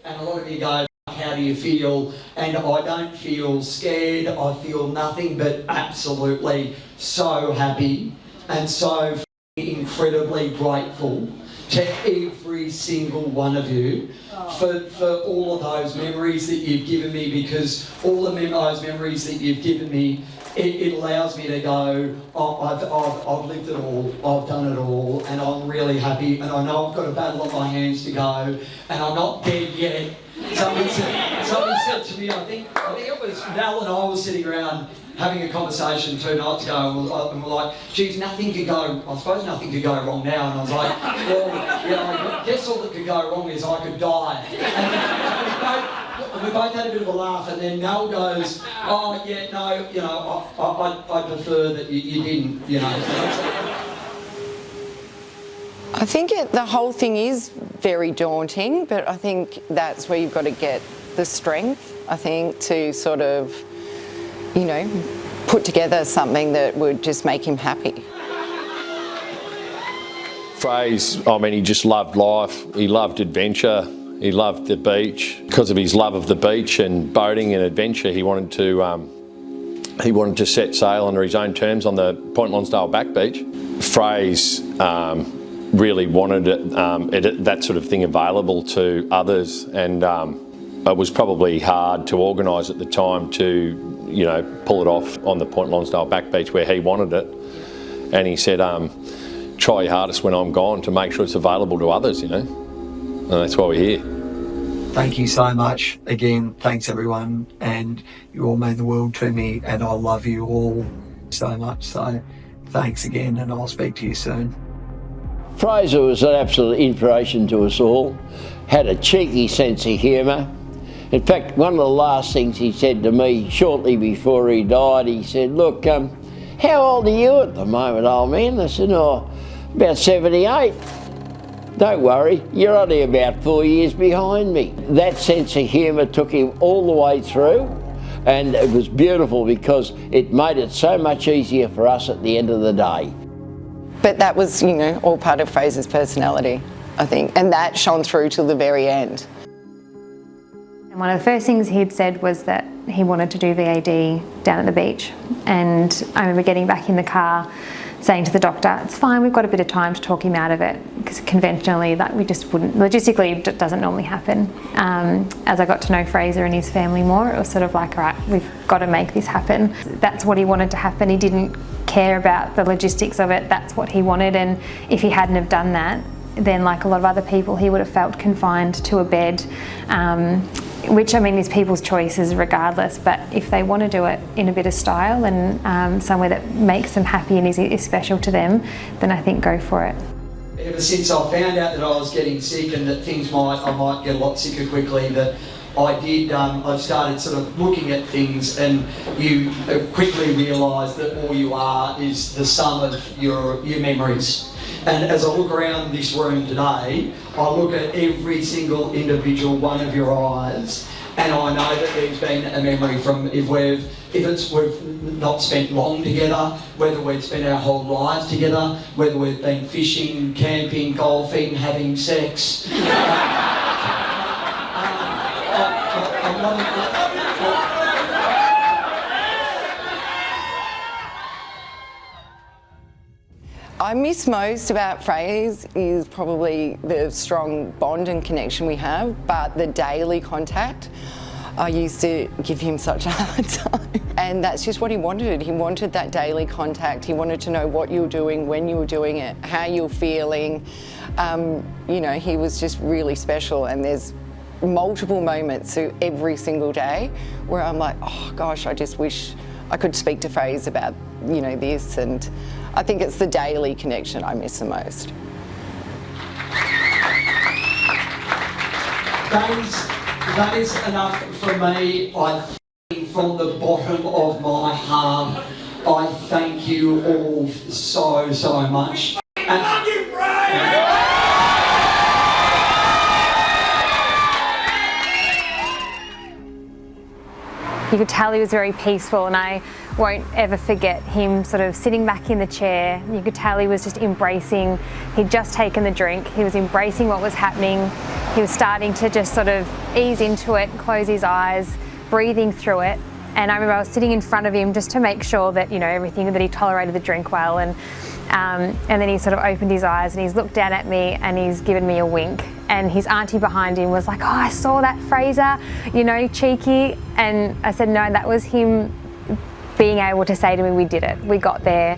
And a lot of you go, how do you feel? And I don't feel scared, I feel nothing but absolutely so happy and so incredibly grateful to every single one of you for all of those memories that you've given me, because all of those memories that you've given me, it allows me to go, oh, I've lived it all, I've done it all, and I'm really happy, and I know I've got a battle on my hands to go, and I'm not dead yet. Somebody said to me, I think it was Val and I was sitting around having a conversation 2 nights ago, and we're like, geez, nothing could go, I suppose nothing could go wrong now. And I was like, well, I guess all that could go wrong is I could die. And we both had a bit of a laugh, and then Nell goes, oh, yeah, no, I prefer that you didn't, I think the whole thing is very daunting, but I think that's where you've got to get the strength, I think, to sort of, put together something that would just make him happy. Fraser, he just loved life. He loved adventure. He loved the beach. Because of his love of the beach and boating and adventure, he wanted to set sail under his own terms on the Point Lonsdale back beach. Fraser really wanted that sort of thing available to others, and it was probably hard to organise at the time to, pull it off on the Point Lonsdale back beach where he wanted it. And he said, try your hardest when I'm gone to make sure it's available to others, and that's why we're here. Thank you so much. Again, thanks everyone, and you all mean the world to me, and I love you all so much. So thanks again, and I'll speak to you soon. Fraser was an absolute inspiration to us all, had a cheeky sense of humour. In fact, one of the last things he said to me shortly before he died, he said, look, how old are you at the moment, old man? I said, oh, about 78. Don't worry, you're only about 4 years behind me. That sense of humour took him all the way through, and it was beautiful because it made it so much easier for us at the end of the day. But that was, all part of Fraser's personality, I think, and that shone through till the very end. And one of the first things he had said was that he wanted to do VAD down at the beach. And I remember getting back in the car saying to the doctor, it's fine, we've got a bit of time to talk him out of it, because conventionally we just wouldn't, logistically it doesn't normally happen. As I got to know Fraser and his family more, it was sort of like, all right, we've got to make this happen. That's what he wanted to happen. He didn't care about the logistics of it, that's what he wanted, and if he hadn't have done that, then like a lot of other people, he would have felt confined to a bed, which is people's choices regardless, but if they want to do it in a bit of style and somewhere that makes them happy and is special to them, then I think go for it. Ever since I found out that I was getting sick and that I might get a lot sicker quickly, that I've started sort of looking at things, and you quickly realise that all you are is the sum of your memories. And as I look around this room today, I look at every single individual one of your eyes, and I know that there's been a memory from if we've not spent long together, whether we've spent our whole lives together, whether we've been fishing, camping, golfing, having sex. I miss most about Fraser is probably the strong bond and connection we have, but the daily contact. I used to give him such a hard time. And that's just what he wanted. He wanted that daily contact. He wanted to know what you were doing, when you were doing it, how you were feeling. He was just really special, and there's multiple moments through every single day where I'm like, oh gosh, I just wish I could speak to Fraser about, this, and I think it's the daily connection I miss the most. That is enough for me. I think from the bottom of my heart, I thank you all so much. And love you, You could tell he was very peaceful, and I won't ever forget him sort of sitting back in the chair. You could tell he was just embracing, he'd just taken the drink, he was embracing what was happening. He was starting to just sort of ease into it, close his eyes, breathing through it. And I remember I was sitting in front of him just to make sure that, you know, everything, that he tolerated the drink well. And then he sort of opened his eyes and he's looked down at me and he's given me a wink. And his auntie behind him was like, "Oh, I saw that, Fraser, you know, cheeky." And I said, no, that was him being able to say to me, we did it, we got there.